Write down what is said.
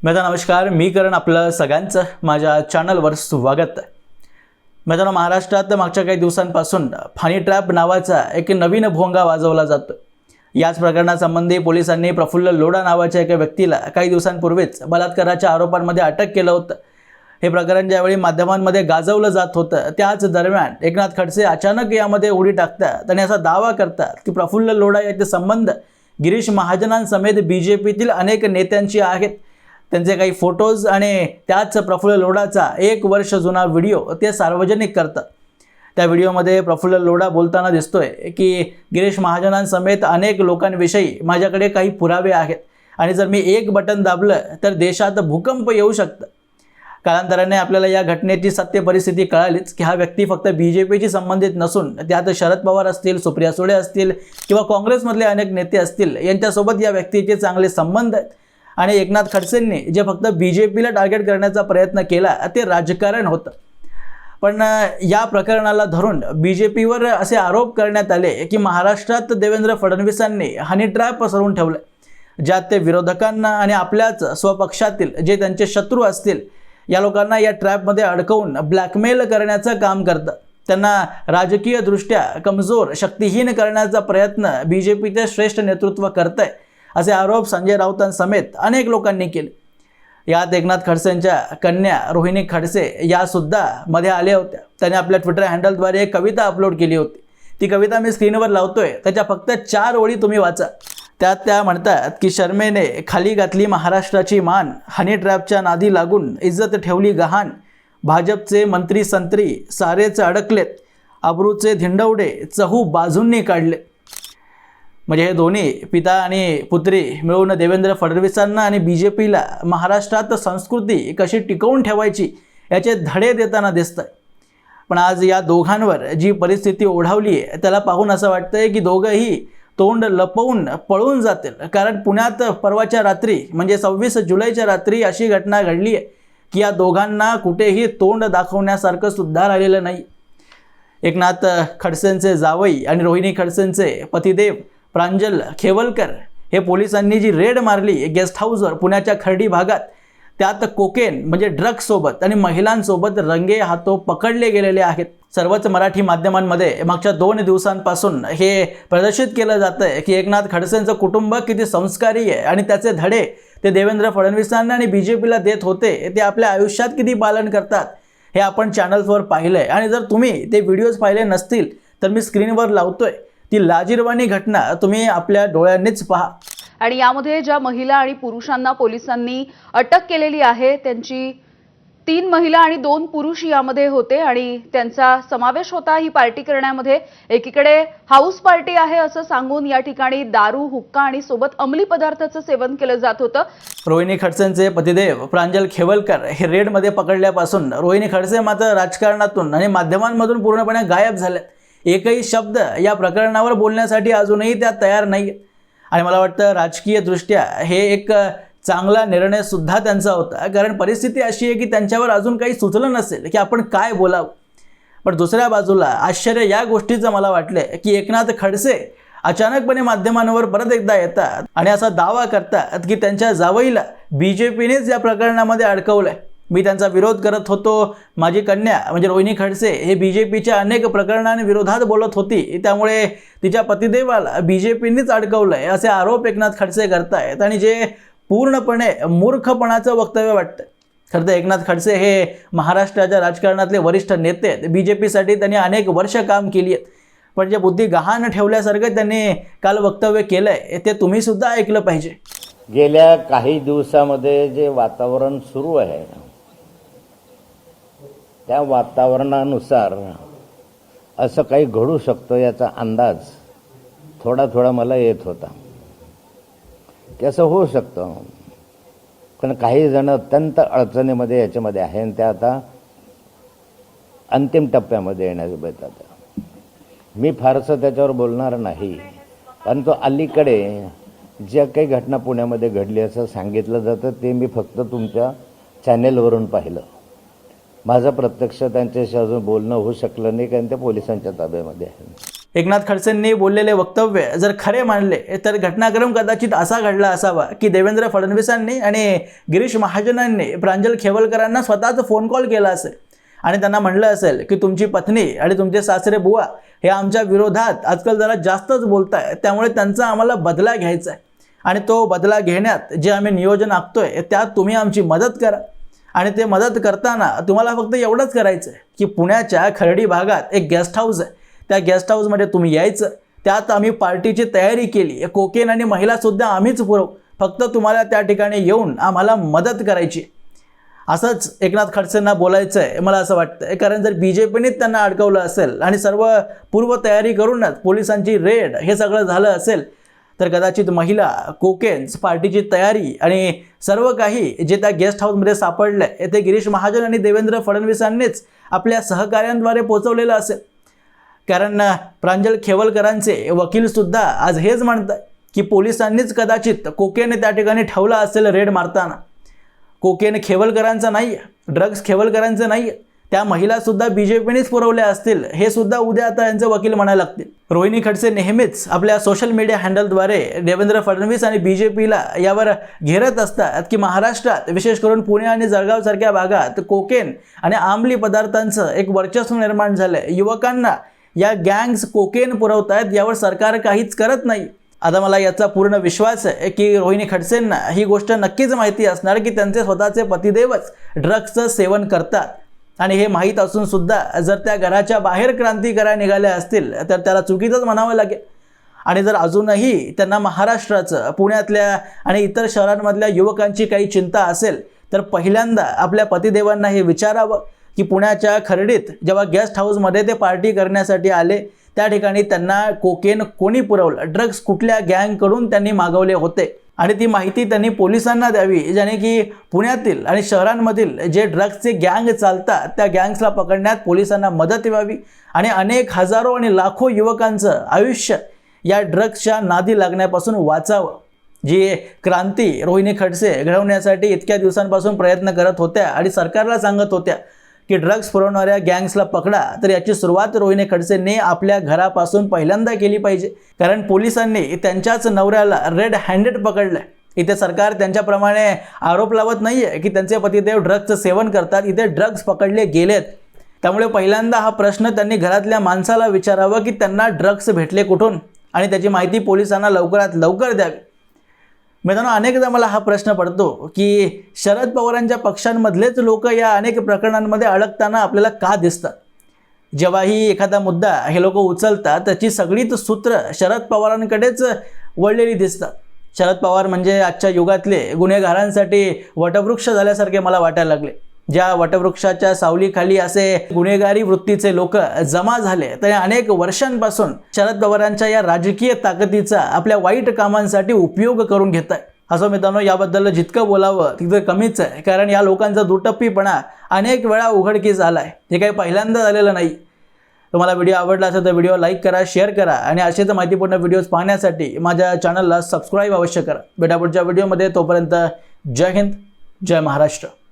मित्रांनो नमस्कार, मी करण आपलं सगळ्यांचं माझ्या चॅनलवर स्वागत आहे। मित्रांनो महाराष्ट्रात मागच्या काही दिवसांपासून फानी ट्रॅप नावाचा एक नवीन भोंगा वाजवला जातो। याच प्रकरणासंबंधी पोलिसांनी प्रफुल्ल लोढा नावाच्या एका व्यक्तीला काही दिवसांपूर्वीच बलात्काराच्या आरोपांमध्ये अटक केलं होतं। हे प्रकरण ज्यावेळी माध्यमांमध्ये गाजवलं जात होतं त्याच दरम्यान एकनाथ खडसे अचानक यामध्ये उडी टाकतात आणि असा दावा करतात की प्रफुल्ल लोढा याचे संबंध गिरीश महाजनांसमेत बीजेपीतील अनेक नेत्यांशी आहेत। त्यांचे काही फोटोज आणि त्याच प्रफुल्ल लोढाचा 1 वर्ष जुना व्हिडिओ ते सार्वजनिक करतात। त्या व्हिडिओमध्ये प्रफुल्ल लोढा बोलताना दिसतोय की गिरीश महाजनांसमेत अनेक लोकांविषयी माझ्याकडे काही पुरावे आहेत आणि जर मी एक बटन दाबलं तर देशात भूकंप येऊ शकतं। कालांतराने आपल्याला या घटनेची सत्य परिस्थिती कळालीच की हा व्यक्ती फक्त बीजेपीशी संबंधित नसून त्यात शरद पवार असतील, सुप्रिया सुळे असतील किंवा काँग्रेसमधले अनेक नेते असतील यांच्यासोबत या व्यक्तीचे चांगले संबंध आहेत। आणि एकनाथ खडसेंनी जे फक्त बीजेपीला टार्गेट करण्याचा प्रयत्न केला ते राजकारण होतं। पण या प्रकरणाला धरून बीजेपीवर असे आरोप करण्यात आले की महाराष्ट्रात देवेंद्र फडणवीसांनी हनी ट्रॅप पसरवून ठेवले, ज्यात ते विरोधकांना आणि आपल्याच स्वपक्षातील जे त्यांचे शत्रू असतील या लोकांना या ट्रॅपमध्ये अडकवून ब्लॅकमेल करण्याचं काम करतात। त्यांना राजकीयदृष्ट्या कमजोर, शक्तिहीन करण्याचा प्रयत्न बीजेपीचे श्रेष्ठ नेतृत्व करत आहे असे आरोप संजय राऊतांसमेत अनेक लोकांनी केले। यात एकनाथ खडसेंच्या कन्या रोहिणी खडसे या सुद्धा मध्ये आल्या होत्या। त्याने आपल्या ट्विटर हँडलद्वारे एक कविता अपलोड केली होती। ती कविता मी स्क्रीनवर लावतोय, त्याच्या फक्त 4 ओळी तुम्ही वाचा। त्यात त्या म्हणतात की शर्मेने खाली घातली महाराष्ट्राची मान, हनी ट्रॅपच्या नादी लागून इज्जत ठेवली गहाण, भाजपचे मंत्री संत्री सारेच अडकलेत, अब्रूचे धिंडवडे चहू बाजूंनी काढले। म्हणजे हे दोन्ही पिता आणि पुत्री मिळून देवेंद्र फडणवीसांना आणि बीजेपीला महाराष्ट्रात संस्कृती कशी टिकवून ठेवायची याचे धडे देताना दिसत आहे। पण आज या दोघांवर जी परिस्थिती ओढावली आहे त्याला पाहून असं वाटतंय की दोघंही तोंड लपवून पळून जातील। कारण पुण्यात परवाच्या रात्री म्हणजे 26 जुलैच्या रात्री अशी घटना घडली आहे की या दोघांना कुठेही तोंड दाखवण्यासारखं सुद्धा राहिलेलं नाही। एकनाथ खडसेंचे जावई आणि रोहिणी खडसेंचे पतिदेव प्रांजल खेवलकर हे पोलिसांनी जी रेड मारली गेस्ट हाऊसवर पुण्याच्या खर्डी भागात, त्यात कोकेन म्हणजे ड्रग्स सोबत आणि महिलांसोबत रंगे हातो पकडले गेलेले आहेत। सर्वच मराठी माध्यमांमध्ये मागच्या 2 दिवसांपासून हे प्रदर्शित केलं जातंय की एकनाथ खडसेंचं कुटुंब किती संस्कारी आहे आणि त्याचे धडे ते देवेंद्र फडणवीसांना आणि बीजेपीला देत होते ते आपल्या आयुष्यात किती पालन करतात हे आपण चॅनल्सवर पाहिलंय। आणि जर तुम्ही ते व्हिडिओज पाहिले नसतील तर मी स्क्रीनवर लावतोय, ती लाजिरवाणी घटना तुम्ही आपल्या डोळ्यांनीच पहा। आणि यामध्ये ज्या महिला आणि पुरुषांना पोलिसांनी अटक केलेली आहे त्यांची 3 महिला आणि 2 पुरुष यामध्ये होते आणि त्यांचा समावेश होता ही पार्टी करण्यामध्ये। एकीकडे हाऊस पार्टी आहे असं सांगून या ठिकाणी दारू, हुक्का आणि सोबत अंमली पदार्थाचं सेवन केलं जात होतं। रोहिणी खडसेंचे पतिदेव प्रांजल खेवलकर हे रेडमध्ये पकडल्यापासून रोहिणी खडसे मात्र राजकारणातून आणि माध्यमांमधून पूर्णपणे गायब झाले। एकही शब्द या प्रकरणावर बोलण्यासाठी अजूनही त्या तयार नाही। आणि मला वाटतं राजकीयदृष्ट्या हे एक चांगला निर्णय सुद्धा त्यांचा होता, कारण परिस्थिती अशी आहे की त्यांच्यावर अजून काही सुचलं नसेल की आपण काय बोलावं। पण दुसऱ्या बाजूला आश्चर्य या गोष्टीचं मला वाटलं की एकनाथ खडसे अचानकपणे माध्यमांवर परत एकदा येतात आणि असा दावा करतात की त्यांच्या जावईला बीजेपीनेच या प्रकरणामध्ये अडकवलंय। मी त्यांचा विरोध करत होतो, माझी कन्या म्हणजे रोहिणी खडसे हे बीजेपीच्या अनेक प्रकरणांविरोधात बोलत होती, त्यामुळे तिच्या पतिदेवाला बीजेपीनेच अडकवलंय असे आरोप एकनाथ खडसे करतायत आणि जे पूर्णपणे मूर्खपणाचं वक्तव्य वाटतं। खरं तर एकनाथ खडसे हे महाराष्ट्राच्या राजकारणातले वरिष्ठ नेते आहेत। बीजेपीसाठी त्यांनी अनेक वर्ष काम केली आहेत, पण जे बुद्धी गहाण ठेवल्यासारखं त्यांनी काल वक्तव्य केलंय ते तुम्ही सुद्धा ऐकलं पाहिजे। गेल्या काही दिवसामध्ये जे वातावरण सुरू आहे त्या वातावरणानुसार असं काही घडू शकतं याचा अंदाज थोडा थोडा मला येत होता की असं होऊ शकतं। पण काही जण अत्यंत अडचणीमध्ये याच्यामध्ये आहे आणि त्या आता अंतिम टप्प्यामध्ये येण्यास बेतात। मी फारसं त्याच्यावर बोलणार नाही, परंतु अलीकडे ज्या काही घटना पुण्यामध्ये घडली असं सांगितलं जातं ते मी फक्त तुमच्या चॅनेलवरून पाहिलं। माझं प्रत्यक्ष त्यांच्याशी अजून बोलणं होऊ शकलं नाही, कारण ते पोलिसांच्या ताब्यामध्ये आहे। एकनाथ खडसेंनी बोललेले वक्तव्य जर खरे मानले तर घटनाक्रम कदाचित असा घडला असावा की देवेंद्र फडणवीसांनी आणि गिरीश महाजनांनी प्रांजल खेवलकरांना स्वतःच फोन कॉल केला असेल आणि त्यांना म्हणलं असेल की तुमची पत्नी आणि तुमचे सासरे बुवा हे आमच्या विरोधात आजकाल जरा जास्तच बोलताय, त्यामुळे त्यांचा आम्हाला बदला घ्यायचा आहे आणि तो बदला घेण्यात जे आम्ही नियोजन आखतोय त्यात तुम्ही आमची मदत करा. आणि ते मदत करताना तुम्हाला फक्त एवढंच करायचं आहे की पुण्याच्या खर्डी भागात एक गेस्ट हाऊस आहे, त्या गेस्ट हाऊसमध्ये तुम्ही यायचं, त्यात आम्ही पार्टीची तयारी केली, कोकेन आणि महिलासुद्धा आम्हीच पुरवू, फक्त तुम्हाला त्या ठिकाणी येऊन आम्हाला मदत करायची. असंच एकनाथ खडसेंना बोलायचं आहे मला असं वाटतं. कारण जर BJPनेच त्यांना अडकवलं असेल आणि सर्व पूर्वतयारी करूनच पोलिसांची रेड हे सगळं झालं असेल तर कदाचित महिला, कोकेन्स, पार्टीची तयारी आणि सर्व काही जे त्या गेस्ट हाऊसमध्ये सापडलं ते गिरीश महाजन आणि देवेंद्र फडणवीसांनीच आपल्या सहकार्यांद्वारे पोचवलेलं असेल. कारण प्रांजल खेवलकरांचे वकीलसुद्धा आज हेच म्हणतात की पोलिसांनीच कदाचित कोकेन त्या ठिकाणी ठेवला असेल रेड मारताना. कोकेन खेवलकरांचा नाही आहे, ड्रग्स खेवलकरांचं नाही आहे, त्या महिलासुद्धा BJPनेच पुरवल्या असतील हे सुद्धा उद्या आता यांचे वकील म्हणायला लागतील. रोहिणी खडसे नेहमीच आपल्या सोशल मीडिया हँडलद्वारे देवेंद्र फडणवीस आणि BJPला यावर घेरत असतात की महाराष्ट्रात विशेष करून पुणे आणि जळगावसारख्या भागात कोकेन आणि अंमली पदार्थांचं एक वर्चस्व निर्माण झालं आहे. युवकांना या गँग्स कोकेन पुरवत आहेत, यावर सरकार काहीच करत नाही. आता मला याचा पूर्ण विश्वास आहे की रोहिणी खडसेंना ही गोष्ट नक्कीच माहिती असणार की त्यांचे स्वतःचे पतिदेवच ड्रग्सचं सेवन करतात आणि हे माहीत असून सुद्धा जर त्या घराच्या बाहेर क्रांती करायला निघाल्या असतील तर त्याला चुकीचंच म्हणावं लागेल. आणि जर अजूनही त्यांना महाराष्ट्राचं, पुण्यातल्या आणि इतर शहरांमधल्या युवकांची काही चिंता असेल तर पहिल्यांदा आपल्या पतिदेवांना हे विचारावं की पुण्याच्या खर्डीत जेव्हा गेस्ट हाऊसमध्ये ते पार्टी करण्यासाठी आले त्या ठिकाणी त्यांना कोकेन कोणी पुरवलं, ड्रग्स कुठल्या गँगकडून त्यांनी मागवले होते आणि ती माहिती त्यांनी पोलिसांना द्यावी, ज्याने की पुण्यातील आणि शहरांमधील जे ड्रग्सचे गँग चालतात त्या गँग्सला पकडण्यात पोलिसांना मदत व्हावी आणि अनेक हजारो आणि लाखो युवकांचं आयुष्य या ड्रग्सच्या नादी लागण्यापासून वाचावं. जी क्रांती रोहिणी खडसे घडवण्यासाठी इतक्या दिवसांपासून प्रयत्न करत होत्या आणि सरकारला सांगत होत्या की ड्रग्स पुरवणाऱ्या गँग्सला पकडा, तर याची सुरुवात रोहिणी खडसेंनी आपल्या घरापासून पहिल्यांदा केली पाहिजे. कारण पोलिसांनी त्यांच्याच नवऱ्याला रेड हँडेड पकडलं. इथे सरकार त्यांच्याप्रमाणे आरोप लावत नाही आहे की त्यांचे पतिदेव ड्रग्सचं सेवन करतात, इथे ड्रग्स पकडले गेलेत. त्यामुळे पहिल्यांदा हा प्रश्न त्यांनी घरातल्या माणसाला विचारावा की त्यांना ड्रग्स भेटले कुठून आणि त्याची माहिती पोलिसांना लवकरात लवकर द्यावी. मित्रांनो, अनेकदा मला हा प्रश्न पडतो की शरद पवारांच्या पक्षांमधलेच लोक या अनेक प्रकरणांमध्ये अडकताना आपल्याला का दिसतात. जेव्हाही एखादा मुद्दा हे लोक उचलतात त्याची सगळीच सूत्र शरद पवारांकडेच वळलेली दिसतात. शरद पवार म्हणजे आजच्या युगातले गुन्हेगारांसाठी वटवृक्ष झाल्यासारखे मला वाटायला लागले. ज्या वटवृक्षाच्या सावलीखाली असे गुन्हेगारी वृत्तीचे लोक जमा झाले तर अनेक वर्षांपासून शरद पवारांच्या या राजकीय ताकदीचा आपल्या वाईट कामांसाठी उपयोग करून घेत आहे. असं मित्रांनो, याबद्दल जितकं बोलावं तितकं कमीच आहे. कारण या लोकांचा दुटप्पीपणा अनेक वेळा उघडकीस आला आहे, हे काही पहिल्यांदा झालेलं नाही. तुम्हाला व्हिडिओ आवडला असेल तर व्हिडिओ लाईक करा, शेअर करा आणि असेच माहितीपूर्ण व्हिडिओज पाहण्यासाठी माझ्या चॅनलला सबस्क्राईब अवश्य करा. भेटा पुढच्या व्हिडिओमध्ये. तोपर्यंत जय हिंद, जय महाराष्ट्र.